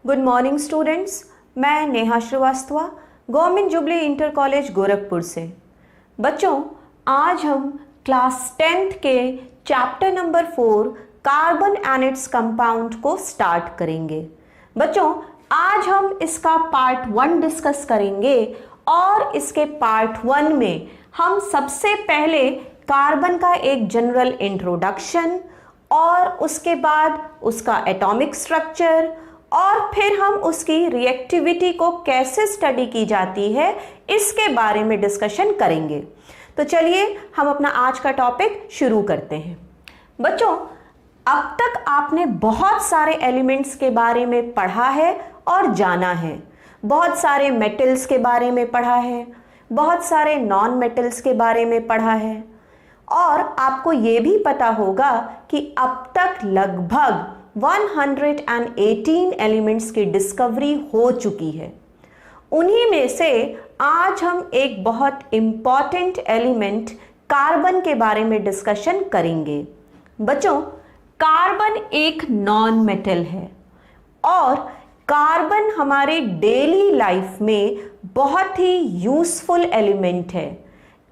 Good morning students. मैं Neha Srivastava, government Jubilee inter college Gorakhpur से। बच्चों, आज हम क्लास 10th के chapter number 4 carbon and its compound को स्टार्ट करेंगे। बच्चों, आज हम इसका पार्ट 1 डिस्कस करेंगे और इसके पार्ट 1 में हम सबसे पहले कार्बन का एक जनरल इंट्रोडक्शन और उसके बाद उसका एटॉमिक स्ट्रक्चर और फिर हम उसकी रिएक्टिविटी को कैसे स्टडी की जाती है इसके बारे में डिस्कशन करेंगे। तो चलिए हम अपना आज का टॉपिक शुरू करते हैं। बच्चों, अब तक आपने बहुत सारे एलिमेंट्स के बारे में पढ़ा है और जाना है। बहुत सारे मेटल्स के बारे में पढ़ा है, बहुत सारे नॉन मेटल्स के बारे में पढ़ा है और आपको ये भी पता होगा कि अब तक लगभग 118 एलिमेंट्स की डिस्कवरी हो चुकी है। उन्हीं में से आज हम एक बहुत इंपॉर्टेंट एलिमेंट कार्बन के बारे में डिस्कशन करेंगे। बच्चों, कार्बन एक नॉन मेटल है और कार्बन हमारे डेली लाइफ में बहुत ही यूजफुल एलिमेंट है।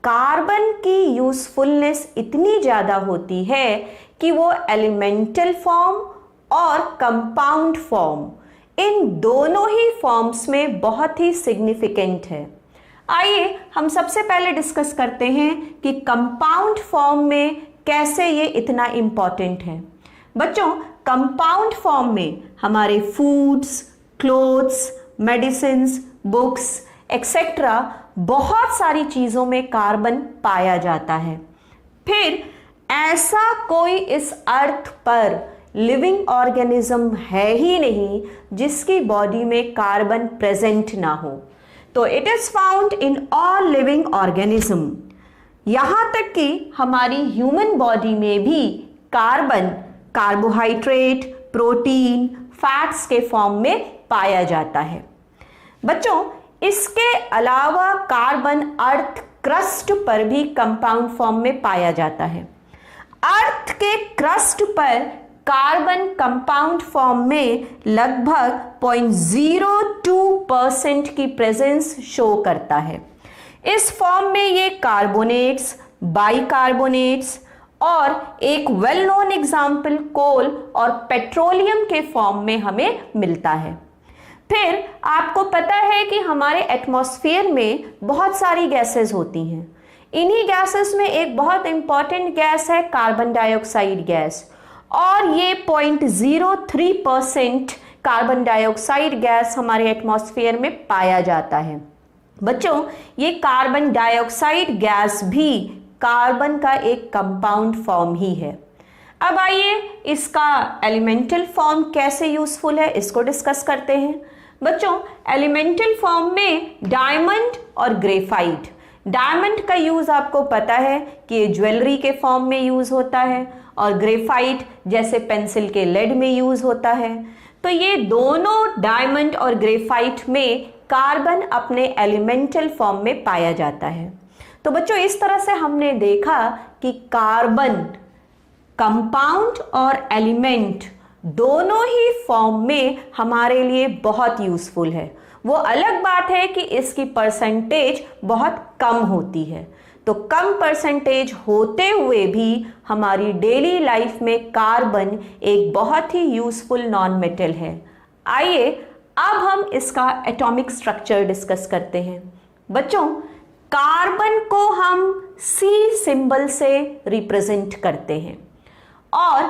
कार्बन की यूजफुलनेस इतनी ज़्यादा होती है कि वो एलिमेंटल फॉर्म और कंपाउंड फॉर्म इन दोनों ही फॉर्म्स में बहुत ही सिग्निफिकेंट है। आइए हम सबसे पहले डिस्कस करते हैं कि कंपाउंड फॉर्म में कैसे ये इतना इम्पॉर्टेंट है। बच्चों, कंपाउंड फॉर्म में हमारे foods, clothes, medicines, books etcetera बहुत सारी चीज़ों में कार्बन पाया जाता है। फिर ऐसा कोई इस अर्थ पर लिविंग ऑर्गेनिज्म है ही नहीं जिसकी बॉडी में कार्बन प्रेजेंट ना हो। तो it is found in all living organism. यहाँ तक कि हमारी ह्यूमन बॉडी में भी कार्बन कार्बोहाइड्रेट, प्रोटीन, फैट्स के फॉर्म में पाया जाता है। बच्चों, इसके अलावा कार्बन अर्थ क्रस्ट पर भी कंपाउंड फॉर्म में पाया जाता है। अर्थ के क्रस्ट पर कार्बन कंपाउंड फॉर्म में लगभग 0.02% की प्रेजेंस शो करता है। इस फॉर्म में ये कार्बोनेट्स, बाइकार्बोनेट्स और एक वेल नोन एग्जाम्पल कोल और पेट्रोलियम के फॉर्म में हमें मिलता है। फिर आपको पता है कि हमारे एटमॉस्फेयर में बहुत सारी गैसेस होती हैं। इन्हीं गैसेस में एक बहुत इंपॉर्टेंट गैस है कार्बन डाइऑक्साइड गैस और ये 0.03% कार्बन डाइऑक्साइड गैस हमारे एटमॉस्फेयर में पाया जाता है। बच्चों, ये कार्बन डाइऑक्साइड गैस भी कार्बन का एक कंपाउंड फॉर्म ही है। अब आइए इसका एलिमेंटल फॉर्म कैसे यूजफुल है इसको डिस्कस करते हैं। बच्चों, एलिमेंटल फॉर्म में डायमंड और ग्रेफाइट। डायमंड का यूज आपको पता है कि ये ज्वेलरी के फॉर्म में यूज होता है और ग्रेफाइट जैसे पेंसिल के लेड में यूज होता है। तो ये दोनों डायमंड और ग्रेफाइट में कार्बन अपने एलिमेंटल फॉर्म में पाया जाता है। तो बच्चों, इस तरह से हमने देखा कि कार्बन कंपाउंड और एलिमेंट दोनों ही फॉर्म में हमारे लिए बहुत यूजफुल है। वो अलग बात है कि इसकी परसेंटेज बहुत कम होती है। तो कम परसेंटेज होते हुए भी हमारी डेली लाइफ में कार्बन एक बहुत ही यूजफुल नॉन मेटल है। आइए अब हम इसका एटॉमिक स्ट्रक्चर डिस्कस करते हैं। बच्चों, कार्बन को हम C सिंबल से रिप्रेजेंट करते हैं और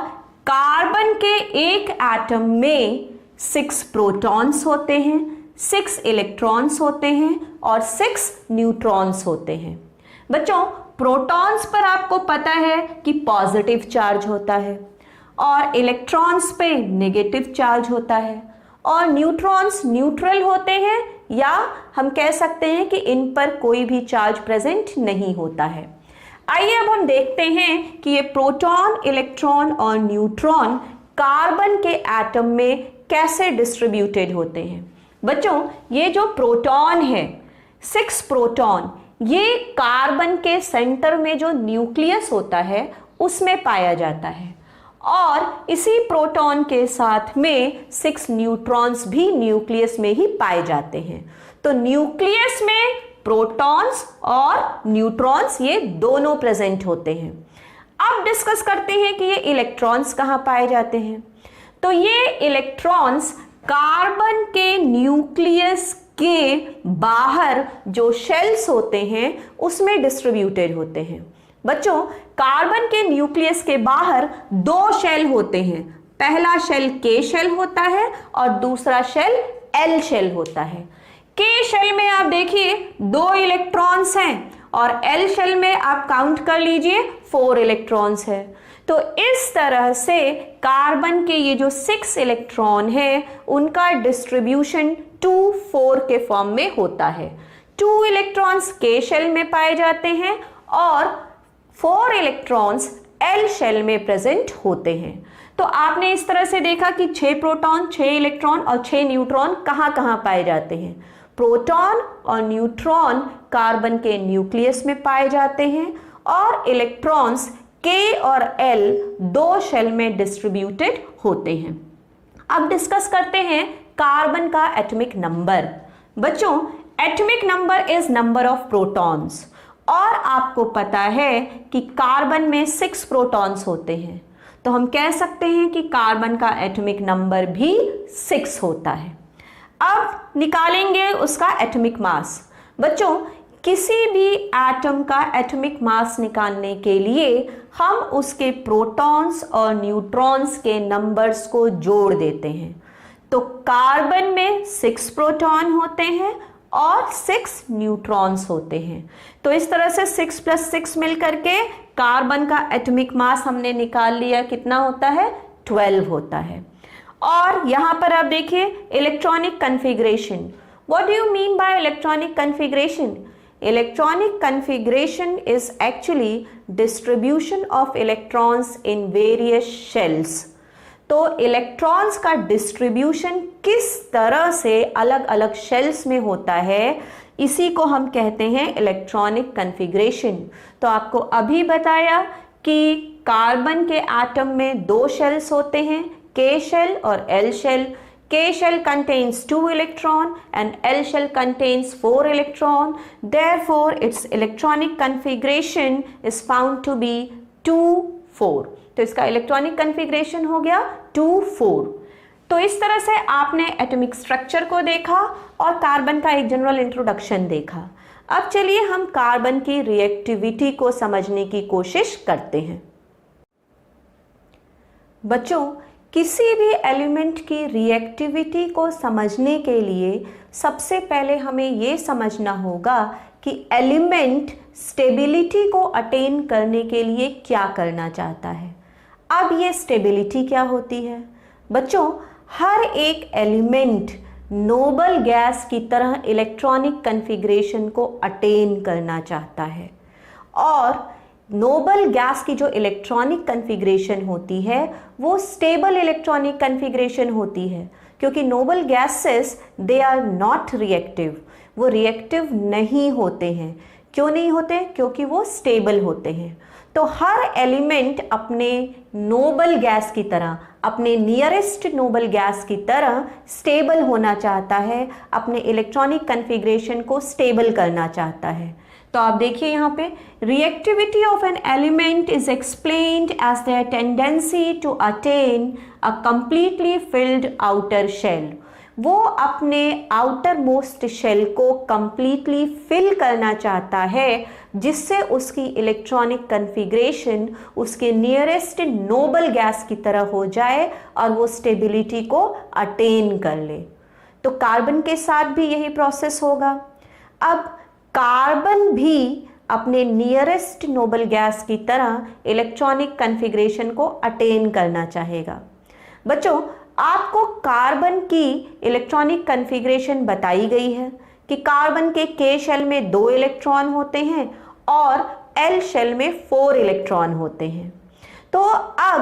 कार्बन के एक एटम में 6 प्रोटॉन्स होते हैं, 6 इलेक्ट्रॉन्स होते हैं और 6 न्यूट्रॉन्स होते हैं। बच्चों, प्रोटॉन्स पर आपको पता है कि पॉजिटिव चार्ज होता है और इलेक्ट्रॉन्स पे नेगेटिव चार्ज होता है और न्यूट्रॉन्स न्यूट्रल होते हैं या हम कह सकते हैं कि इन पर कोई भी चार्ज प्रेजेंट नहीं होता है। आइए अब हम देखते हैं कि ये प्रोटॉन, इलेक्ट्रॉन और न्यूट्रॉन कार्बन के एटम में कैसे डिस्ट्रीब्यूटेड होते हैं। बच्चों, ये जो प्रोटॉन है, 6 प्रोटॉन, ये कार्बन के सेंटर में जो न्यूक्लियस होता है उसमें पाया जाता है और इसी प्रोटॉन के साथ में 6 न्यूट्रॉन्स भी न्यूक्लियस में ही पाए जाते हैं। तो न्यूक्लियस में प्रोटॉन्स और न्यूट्रॉन्स ये दोनों प्रेजेंट होते हैं। अब डिस्कस करते हैं कि ये इलेक्ट्रॉन्स कहाँ पाए जाते हैं। तो ये इलेक्ट्रॉन्स कार्बन के न्यूक्लियस के बाहर जो शेल्स होते हैं उसमें डिस्ट्रीब्यूटेड होते हैं। बच्चों, कार्बन के न्यूक्लियस के बाहर 2 शेल होते हैं। पहला शेल के शेल होता है और दूसरा शेल एल शेल होता है। के शेल में आप देखिए 2 इलेक्ट्रॉन्स हैं और एल शेल में आप काउंट कर लीजिए 4 इलेक्ट्रॉन्स है। तो इस तरह से कार्बन के ये जो 6 इलेक्ट्रॉन है उनका डिस्ट्रीब्यूशन 2-4 के फॉर्म में होता है। 2 इलेक्ट्रॉन्स के शेल में पाए जाते हैं और 4 इलेक्ट्रॉन्स एल शेल में प्रेजेंट होते हैं। तो आपने इस तरह से देखा कि 6 प्रोटॉन, 6 इलेक्ट्रॉन और 6 न्यूट्रॉन कहाँ कहाँ पाए जाते हैं। प्रोटॉन और न्यूट्रॉन कार्बन के न्यूक्लियस में पाए जाते हैं और इलेक्ट्रॉन्स के और एल 2 शेल में डिस्ट्रीब्यूटेड होते हैं। अब डिस्कस करते हैं कार्बन का एटॉमिक नंबर। बच्चों, atomic number is number of protons और आपको पता है कि कार्बन में 6 प्रोटॉन्स होते हैं, तो हम कह सकते हैं कि कार्बन का एटॉमिक नंबर भी 6 होता है। अब निकालेंगे उसका एटॉमिक मास। बच्चों, किसी भी एटम का एटॉमिक मास निकालने के लिए हम उसके प्रोटॉन्स और न्यूट्रॉन्स के नंबर्स को जोड़ देते हैं। तो कार्बन में 6 प्रोटॉन होते हैं और 6 न्यूट्रॉन्स होते हैं। तो इस तरह से 6 + 6 मिलकर के कार्बन का एटॉमिक मास हमने निकाल लिया। कितना होता है? 12 होता है। और यहां पर आप देखिए electronic configuration. What do you mean by electronic configuration? Electronic configuration is actually distribution of electrons in various shells. तो इलेक्ट्रॉन्स का डिस्ट्रीब्यूशन किस तरह से अलग अलग शेल्स में होता है, इसी को हम कहते हैं इलेक्ट्रॉनिक कन्फिग्रेशन। तो आपको अभी बताया कि कार्बन के एटम में 2 शेल्स होते हैं, के शेल और L shell. K shell contains 2 electron and L shell contains 4 electron. Therefore, its electronic configuration is found to be 2-4. तो इसका इलेक्ट्रॉनिक कन्फिग्रेशन हो गया 2-4। तो इस तरह से आपने एटॉमिक स्ट्रक्चर को देखा और कार्बन का एक जनरल इंट्रोडक्शन देखा। अब चलिए हम कार्बन की रिएक्टिविटी को समझने की कोशिश करते हैं। बच्चों, किसी भी एलिमेंट की रिएक्टिविटी को समझने के लिए सबसे पहले हमें ये समझना होगा कि एलिमेंट स्टेबिलिटी को अटेन करने के लिए क्या करना चाहता है। अब ये स्टेबिलिटी क्या होती है? बच्चों, हर एक एलिमेंट नोबल गैस की तरह इलेक्ट्रॉनिक कन्फिग्रेशन को अटेन करना चाहता है और नोबल गैस की जो इलेक्ट्रॉनिक कन्फिग्रेशन होती है वो स्टेबल इलेक्ट्रॉनिक कन्फिग्रेशन होती है, क्योंकि noble gases they are not reactive, वो रिएक्टिव नहीं होते हैं। क्यों नहीं होते? क्योंकि वो स्टेबल होते हैं। तो हर एलिमेंट अपने नोबल गैस की तरह, अपने नियरेस्ट नोबल गैस की तरह स्टेबल होना चाहता है, अपने इलेक्ट्रॉनिक कन्फिग्रेशन को स्टेबल करना चाहता है। तो आप देखिए यहाँ पे reactivity of an element is explained as their tendency to attain a completely filled outer shell. वो अपने आउटर मोस्ट शेल को कंप्लीटली फिल करना चाहता है जिससे उसकी इलेक्ट्रॉनिक कन्फिग्रेशन उसके नियरेस्ट नोबल गैस की तरह हो जाए और वो स्टेबिलिटी को अटेन कर ले। तो कार्बन के साथ भी यही प्रोसेस होगा। अब कार्बन भी अपने नियरेस्ट नोबल गैस की तरह इलेक्ट्रॉनिक कन्फिग्रेशन को अटेन करना चाहेगा। बच्चों, आपको कार्बन की इलेक्ट्रॉनिक कन्फिग्रेशन बताई गई है कि कार्बन के K शेल में 2 इलेक्ट्रॉन होते हैं और L शेल में 4 इलेक्ट्रॉन होते हैं। तो अब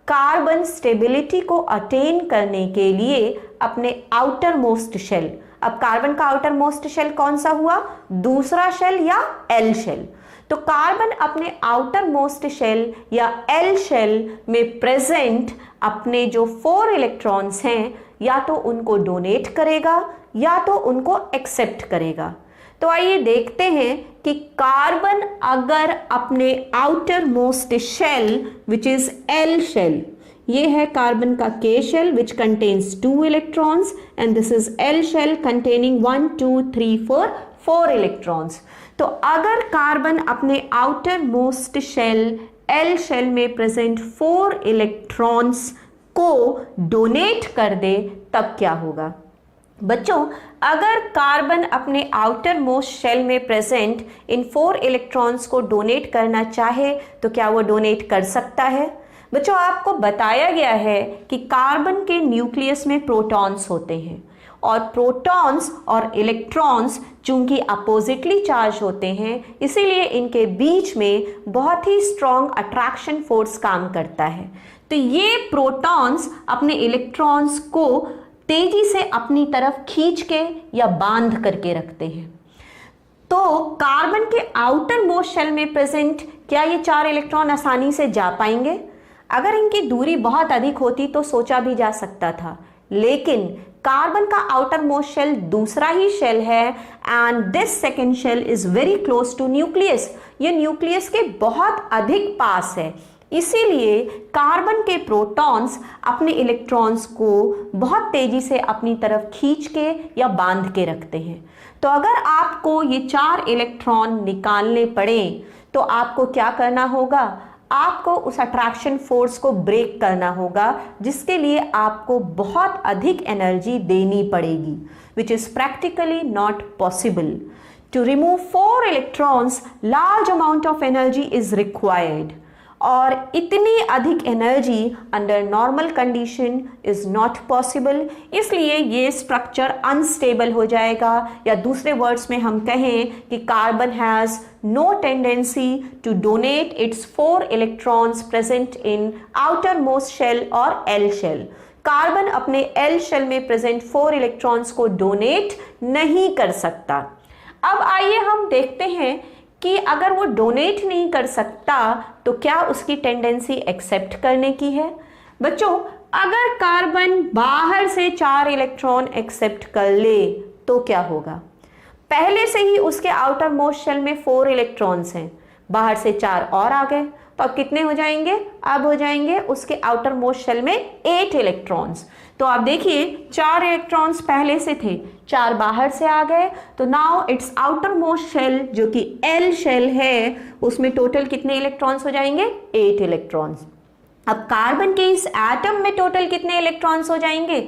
कार्बन स्टेबिलिटी को अटेन करने के लिए अपने आउटर मोस्ट शेल, अब कार्बन का आउटर मोस्ट शेल कौन सा हुआ? दूसरा शेल या L शेल। तो कार्बन अपने आउटर मोस्ट शेल या एल शेल में प्रेजेंट अपने जो 4 इलेक्ट्रॉन्स हैं या तो उनको डोनेट करेगा या तो उनको एक्सेप्ट करेगा। तो आइए देखते हैं कि कार्बन अगर अपने outer most shell which is L shell, ये है कार्बन का K shell which contains 2 electrons and this is L shell containing 1 2 3 4 electrons. तो अगर कार्बन अपने outer most shell L shell में प्रेजेंट 4 इलेक्ट्रॉन्स को डोनेट कर दे तब क्या होगा? बच्चों, अगर कार्बन अपने आउटर मोस्ट शेल में प्रेजेंट इन 4 इलेक्ट्रॉन्स को डोनेट करना चाहे तो क्या वो डोनेट कर सकता है? बच्चों, आपको बताया गया है कि कार्बन के न्यूक्लियस में प्रोटॉन्स होते हैं और प्रोटॉन्स और इलेक्ट्रॉन्स चूंकि अपोजिटली चार्ज होते हैं, इसीलिए इनके बीच में बहुत ही स्ट्रॉन्ग अट्रैक्शन फोर्स काम करता है। तो ये प्रोटॉन्स अपने इलेक्ट्रॉन्स को तेजी से अपनी तरफ खींच के या बांध करके रखते हैं। तो कार्बन के आउटर मोस्ट शेल में प्रेजेंट क्या ये 4 इलेक्ट्रॉन आसानी से जा पाएंगे? अगर इनकी दूरी बहुत अधिक होती तो सोचा भी जा सकता था, लेकिन कार्बन का आउटर मोस्ट शेल दूसरा ही शेल है and this second shell is very close to nucleus. ये न्यूक्लियस के बहुत अधिक पास है, इसीलिए कार्बन के प्रोटॉन्स अपने इलेक्ट्रॉन्स को बहुत तेजी से अपनी तरफ खींच के या बांध के रखते हैं। तो अगर आपको ये 4 इलेक्ट्रॉन निकालने पड़े तो आपको क्या करना होगा? आपको उस अट्रैक्शन फोर्स को ब्रेक करना होगा, जिसके लिए आपको बहुत अधिक एनर्जी देनी पड़ेगी, which is practically not possible. To remove 4 electrons large amount of energy is required, और इतनी अधिक energy under normal condition is not possible. इसलिए ये स्ट्रक्चर अनस्टेबल हो जाएगा, या दूसरे वर्ड्स में हम कहें कि carbon has no tendency to donate its 4 electrons present in outer most shell और एल शेल। कार्बन अपने एल शेल में प्रेजेंट 4 इलेक्ट्रॉन्स को डोनेट नहीं कर सकता। अब आइए हम देखते हैं कि अगर वो डोनेट नहीं कर सकता तो क्या उसकी टेंडेंसी एक्सेप्ट करने की है। बच्चों, अगर कार्बन बाहर से 4 इलेक्ट्रॉन एक्सेप्ट कर ले तो क्या होगा? पहले से ही उसके आउटर मोस्ट शेल में 4 इलेक्ट्रॉन्स हैं, बाहर से 4 और आ गए, तो अब कितने हो जाएंगे? अब हो जाएंगे उसके आउटर मोस्ट शेल में 8 इलेक्ट्रॉन्स। तो आप देखिए 4 इलेक्ट्रॉन्स पहले से थे, 4 बाहर से आ गए, तो now its outer most shell जो कि एल शेल है उसमें टोटल कितने इलेक्ट्रॉन्स हो जाएंगे? 8 इलेक्ट्रॉन्स। अब कार्बन के इस एटम में टोटल कितने इलेक्ट्रॉन्स हो जाएंगे?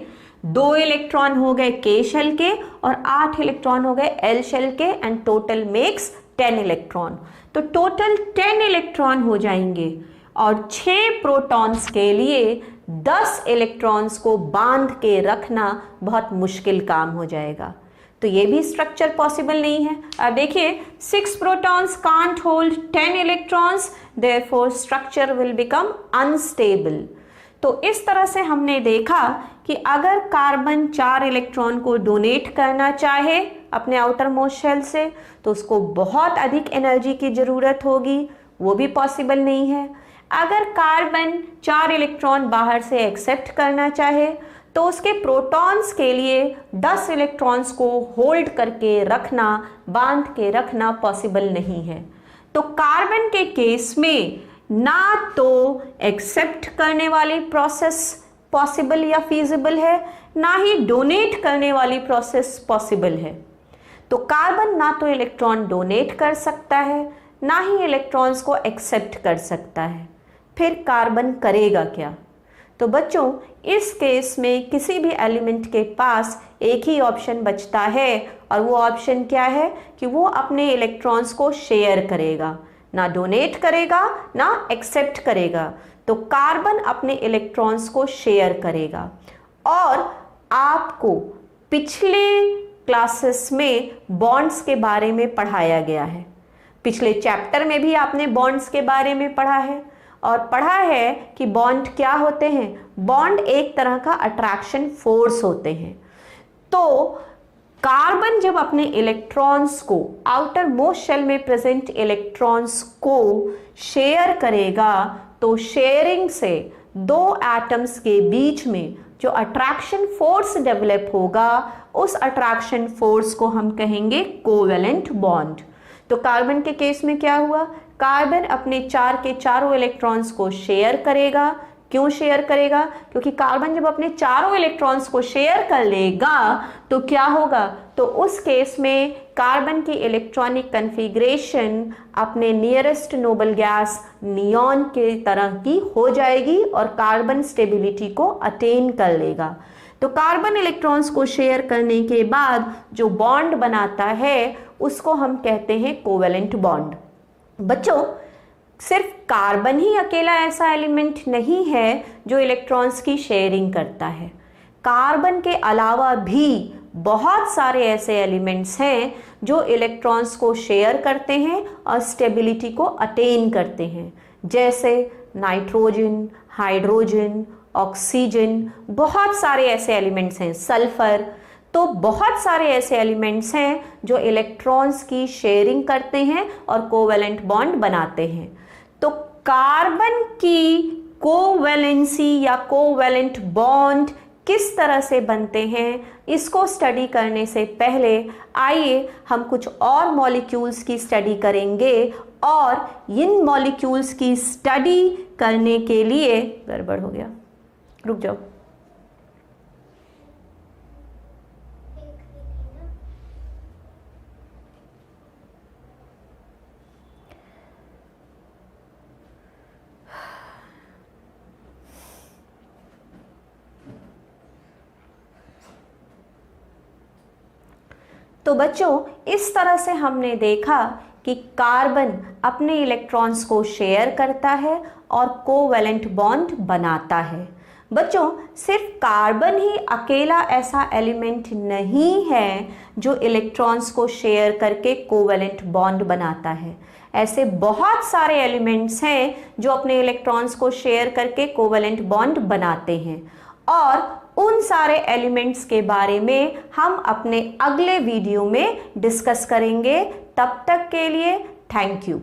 2 इलेक्ट्रॉन हो गए के शेल के और 8 इलेक्ट्रॉन हो गए एल शेल के, एंड टोटल मेक्स 10 इलेक्ट्रॉन। तो टोटल 10 इलेक्ट्रॉन हो जाएंगे और 6 प्रोटॉन्स के लिए 10 इलेक्ट्रॉन्स को बांध के रखना बहुत मुश्किल काम हो जाएगा। तो ये भी स्ट्रक्चर पॉसिबल नहीं है। अब देखिए 6 protons can't hold 10 electrons, therefore structure will become unstable. तो इस तरह से हमने देखा कि अगर कार्बन 4 इलेक्ट्रॉन को डोनेट करना चाहे अपने आउटर मोस्ट शेल से तो उसको बहुत अधिक एनर्जी की जरूरत होगी, वो भी पॉसिबल नहीं है। अगर कार्बन 4 इलेक्ट्रॉन बाहर से एक्सेप्ट करना चाहे तो उसके प्रोटॉन्स के लिए 10 इलेक्ट्रॉन्स को होल्ड करके रखना, बांध के रखना पॉसिबल नहीं है। तो कार्बन के केस में ना तो एक्सेप्ट करने वाली प्रोसेस पॉसिबल या फीजिबल है, ना ही डोनेट करने वाली प्रोसेस पॉसिबल है। तो कार्बन ना तो इलेक्ट्रॉन डोनेट कर सकता है, ना ही इलेक्ट्रॉन्स को एक्सेप्ट कर सकता है। फिर कार्बन करेगा क्या? तो बच्चों, इस केस में किसी भी एलिमेंट के पास एक ही ऑप्शन बचता है, और वो ऑप्शन क्या है कि वो अपने इलेक्ट्रॉन्स को शेयर करेगा, ना डोनेट करेगा ना एक्सेप्ट करेगा। तो कार्बन अपने इलेक्ट्रॉन्स को शेयर करेगा। और आपको पिछले क्लासेस में बॉन्ड्स के बारे में पढ़ाया गया है, पिछले चैप्टर में भी आपने बॉन्ड्स के बारे में पढ़ा है, और पढ़ा है कि बॉन्ड क्या होते हैं। बॉन्ड एक तरह का अट्रैक्शन फोर्स होते हैं। तो कार्बन जब अपने इलेक्ट्रॉन्स को आउटर मोस्ट शेल में प्रेजेंट इलेक्ट्रॉन्स को शेयर करेगा तो शेयरिंग से दो एटम्स के बीच में जो अट्रैक्शन फोर्स डेवलप होगा उस अट्रैक्शन फोर्स को हम कहेंगे कोवेलेंट बॉन्ड। तो कार्बन के केस में क्या हुआ, कार्बन अपने चार के चारों इलेक्ट्रॉन्स को शेयर करेगा। क्यों शेयर करेगा, क्योंकि कार्बन जब अपने चारों इलेक्ट्रॉन्स को शेयर कर लेगा तो क्या होगा, तो उस केस में कार्बन की इलेक्ट्रॉनिक कन्फिग्रेशन अपने नियरेस्ट नोबल गैस नियॉन के तरह की हो जाएगी और कार्बन स्टेबिलिटी को अटेन कर लेगा। तो कार्बन इलेक्ट्रॉन्स को शेयर करने के बाद जो बॉन्ड बनाता है उसको हम कहते हैं कोवेलेंट बॉन्ड। बच्चों, सिर्फ कार्बन ही अकेला ऐसा एलिमेंट नहीं है जो इलेक्ट्रॉन्स की शेयरिंग करता है। कार्बन के अलावा भी बहुत सारे ऐसे एलिमेंट्स हैं जो इलेक्ट्रॉन्स को शेयर करते हैं और स्टेबिलिटी को अटेन करते हैं, जैसे नाइट्रोजन, हाइड्रोजन, ऑक्सीजन, बहुत सारे ऐसे एलिमेंट्स हैं, सल्फर। तो बहुत सारे ऐसे एलिमेंट्स हैं जो इलेक्ट्रॉन्स की शेयरिंग करते हैं और कोवेलेंट बॉन्ड बनाते हैं। तो कार्बन की कोवेलेंसी या कोवेलेंट बॉन्ड किस तरह से बनते हैं, इसको स्टडी करने से पहले आइए हम कुछ और मॉलिक्यूल्स की स्टडी करेंगे। और इन मॉलिक्यूल्स की स्टडी करने के लिए, गड़बड़ हो गया, रुक जाओ। तो बच्चों, इस तरह से हमने देखा कि कार्बन अपने इलेक्ट्रॉन्स को शेयर करता है और कोवेलेंट बॉन्ड बनाता है। बच्चों, सिर्फ कार्बन ही अकेला ऐसा एलिमेंट नहीं है जो इलेक्ट्रॉन्स को शेयर करके कोवेलेंट बॉन्ड बनाता है। ऐसे बहुत सारे एलिमेंट्स हैं जो अपने इलेक्ट्रॉन्स को शेयर करके कोवेलेंट बॉन्ड बनाते हैं और उन सारे एलिमेंट्स के बारे में हम अपने अगले वीडियो में डिस्कस करेंगे। तब तक के लिए थैंक यू।